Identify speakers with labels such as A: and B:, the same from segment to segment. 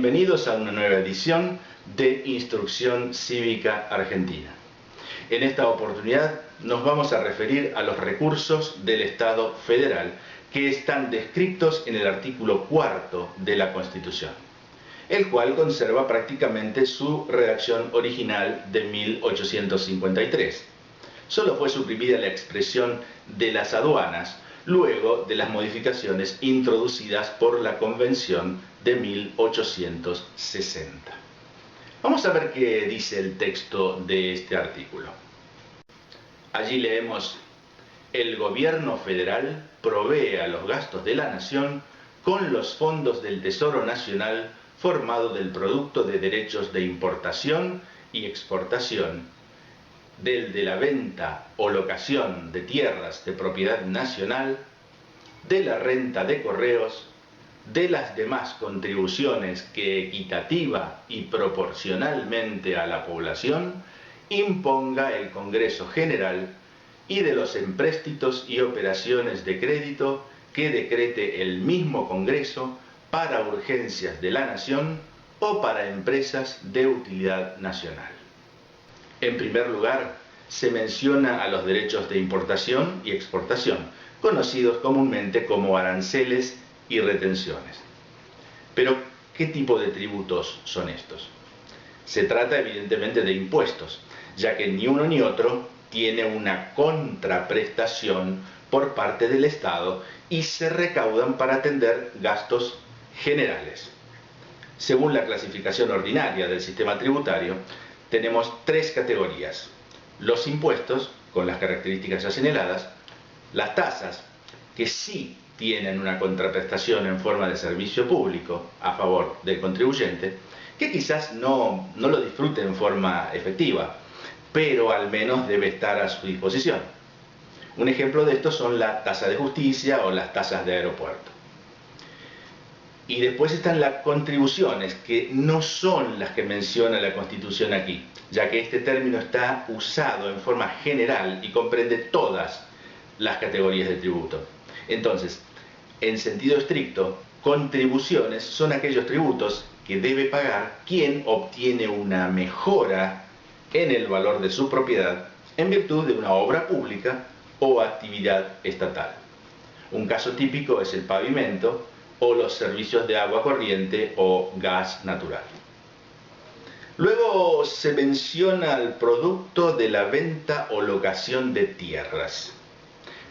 A: Bienvenidos a una nueva edición de Instrucción Cívica Argentina. En esta oportunidad nos vamos a referir a los recursos del Estado federal que están descritos en el artículo 4 de la Constitución, el cual conserva prácticamente su redacción original de 1853. Solo fue suprimida la expresión de las aduanas luego de las modificaciones introducidas por la Convención de 1860. Vamos a ver qué dice el texto de este artículo. Allí leemos: el gobierno federal provee a los gastos de la nación con los fondos del Tesoro Nacional formado del producto de derechos de importación y exportación, del de la venta o locación de tierras de propiedad nacional, de la renta de correos, de las demás contribuciones que equitativa y proporcionalmente a la población imponga el Congreso General y de los empréstitos y operaciones de crédito que decrete el mismo Congreso para urgencias de la nación o para empresas de utilidad nacional. En primer lugar, se menciona a los derechos de importación y exportación, conocidos comúnmente como aranceles y retenciones. Pero, ¿qué tipo de tributos son estos? Se trata evidentemente de impuestos, ya que ni uno ni otro tiene una contraprestación por parte del Estado y se recaudan para atender gastos generales. Según la clasificación ordinaria del sistema tributario, tenemos tres categorías: los impuestos, con las características ya señaladas; las tasas, que sí tienen una contraprestación en forma de servicio público a favor del contribuyente, que quizás no lo disfrute en forma efectiva, pero al menos debe estar a su disposición. Un ejemplo de esto son la tasa de justicia o las tasas de aeropuerto. Y después están las contribuciones, que no son las que menciona la Constitución aquí, ya que este término está usado en forma general y comprende todas las categorías de tributo. Entonces, en sentido estricto, contribuciones son aquellos tributos que debe pagar quien obtiene una mejora en el valor de su propiedad en virtud de una obra pública o actividad estatal. Un caso típico es el pavimento o los servicios de agua corriente o gas natural. Luego se menciona el producto de la venta o locación de tierras.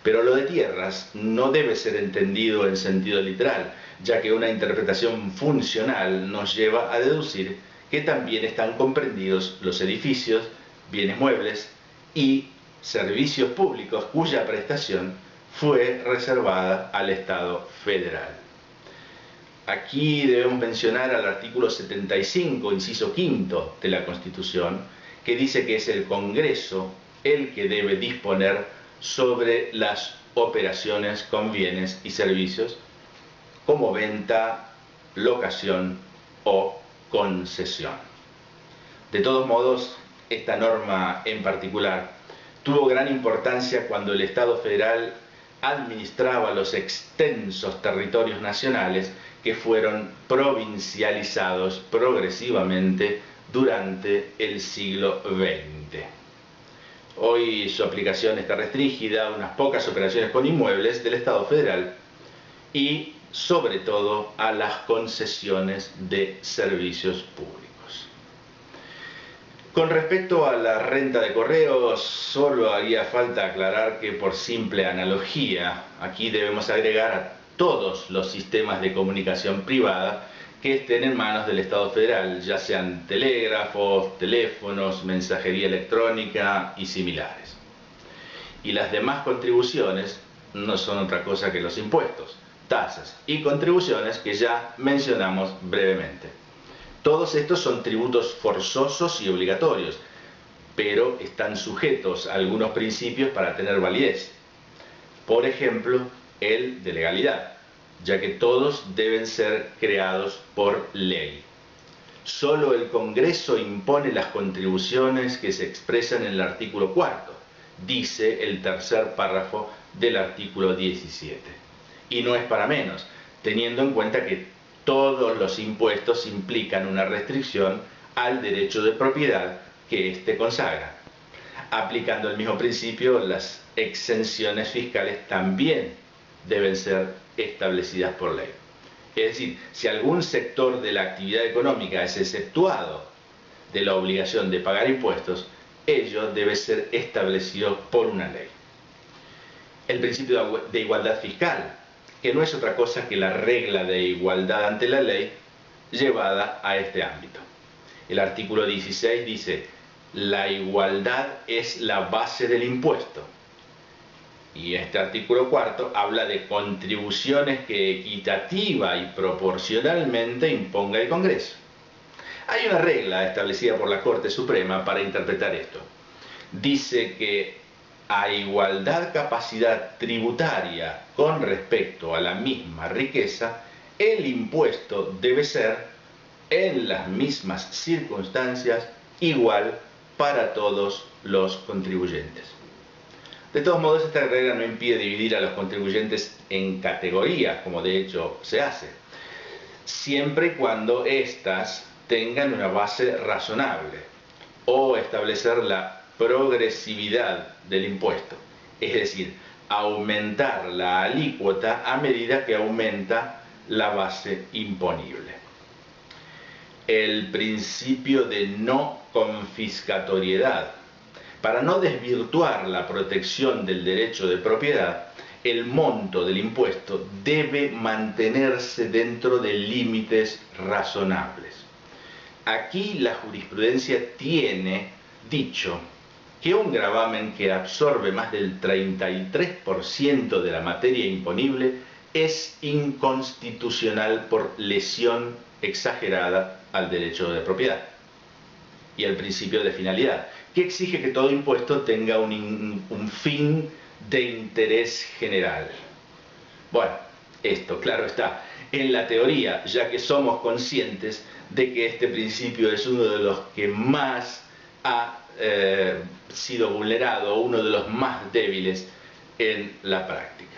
A: Pero lo de tierras no debe ser entendido en sentido literal, ya que una interpretación funcional nos lleva a deducir que también están comprendidos los edificios, bienes muebles y servicios públicos cuya prestación fue reservada al Estado federal. Aquí debemos mencionar al artículo 75, inciso quinto de la Constitución, que dice que es el Congreso el que debe disponer sobre las operaciones con bienes y servicios como venta, locación o concesión. De todos modos, esta norma en particular tuvo gran importancia cuando el Estado federal administraba los extensos territorios nacionales que fueron provincializados progresivamente durante el siglo XX. Hoy su aplicación está restringida a unas pocas operaciones con inmuebles del Estado federal y, sobre todo, a las concesiones de servicios públicos. Con respecto a la renta de correos, solo haría falta aclarar que, por simple analogía, aquí debemos agregar a todos los sistemas de comunicación privada que estén en manos del Estado federal, ya sean telégrafos, teléfonos, mensajería electrónica y similares. Y las demás contribuciones no son otra cosa que los impuestos, tasas y contribuciones que ya mencionamos brevemente. Todos estos son tributos forzosos y obligatorios, pero están sujetos a algunos principios para tener validez. Por ejemplo, el de legalidad, ya que todos deben ser creados por ley. Solo el Congreso impone las contribuciones que se expresan en el artículo 4, dice el tercer párrafo del artículo 17. Y no es para menos, teniendo en cuenta que todos los impuestos implican una restricción al derecho de propiedad que éste consagra. Aplicando el mismo principio, las exenciones fiscales también deben ser establecidas por ley. Es decir, si algún sector de la actividad económica es exceptuado de la obligación de pagar impuestos, ello debe ser establecido por una ley. El principio de igualdad fiscal, que no es otra cosa que la regla de igualdad ante la ley llevada a este ámbito. El artículo 16 dice: la igualdad es la base del impuesto. Y este artículo 4 habla de contribuciones que equitativa y proporcionalmente imponga el Congreso. Hay una regla establecida por la Corte Suprema para interpretar esto. Dice que a igualdad capacidad tributaria con respecto a la misma riqueza, el impuesto debe ser, en las mismas circunstancias, igual para todos los contribuyentes. De todos modos, esta regla no impide dividir a los contribuyentes en categorías, como de hecho se hace, siempre y cuando éstas tengan una base razonable, o establecer la progresividad del impuesto, es decir, aumentar la alícuota a medida que aumenta la base imponible. El principio de no confiscatoriedad. Para no desvirtuar la protección del derecho de propiedad, el monto del impuesto debe mantenerse dentro de límites razonables. Aquí la jurisprudencia tiene dicho que un gravamen que absorbe más del 33% de la materia imponible es inconstitucional por lesión exagerada al derecho de propiedad y al principio de finalidad, que exige que todo impuesto tenga un fin de interés general. Bueno, esto, claro está, en la teoría, ya que somos conscientes de que este principio es uno de los que más ha sido vulnerado, uno de los más débiles en la práctica.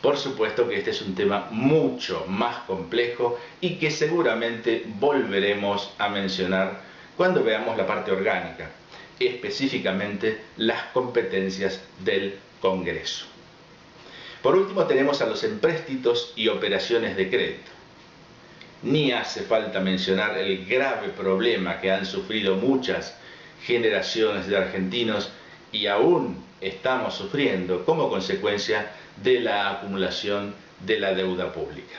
A: Por supuesto que este es un tema mucho más complejo y que seguramente volveremos a mencionar cuando veamos la parte orgánica, específicamente las competencias del Congreso. Por último tenemos a los empréstitos y operaciones de crédito. Ni hace falta mencionar el grave problema que han sufrido muchas generaciones de argentinos y aún estamos sufriendo como consecuencia de la acumulación de la deuda pública.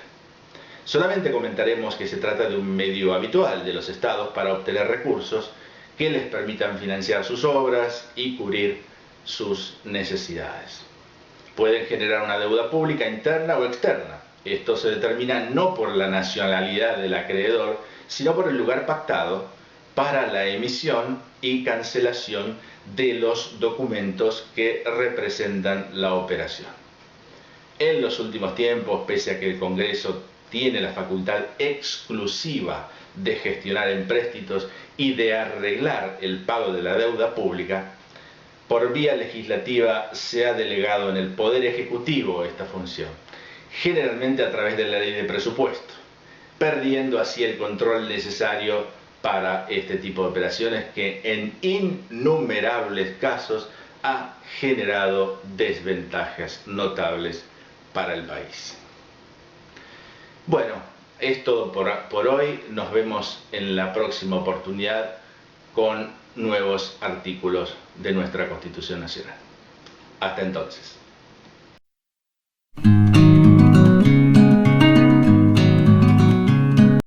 A: Solamente comentaremos que se trata de un medio habitual de los estados para obtener recursos que les permitan financiar sus obras y cubrir sus necesidades. Pueden generar una deuda pública interna o externa. Esto se determina no por la nacionalidad del acreedor, sino por el lugar pactado para la emisión y cancelación de los documentos que representan la operación. En los últimos tiempos, pese a que el Congreso tiene la facultad exclusiva de gestionar empréstitos y de arreglar el pago de la deuda pública, por vía legislativa se ha delegado en el Poder Ejecutivo esta función, generalmente a través de la ley de presupuesto, perdiendo así el control necesario para este tipo de operaciones que en innumerables casos ha generado desventajas notables para el país. Bueno, es todo por hoy. Nos vemos en la próxima oportunidad con nuevos artículos de nuestra Constitución Nacional. Hasta entonces.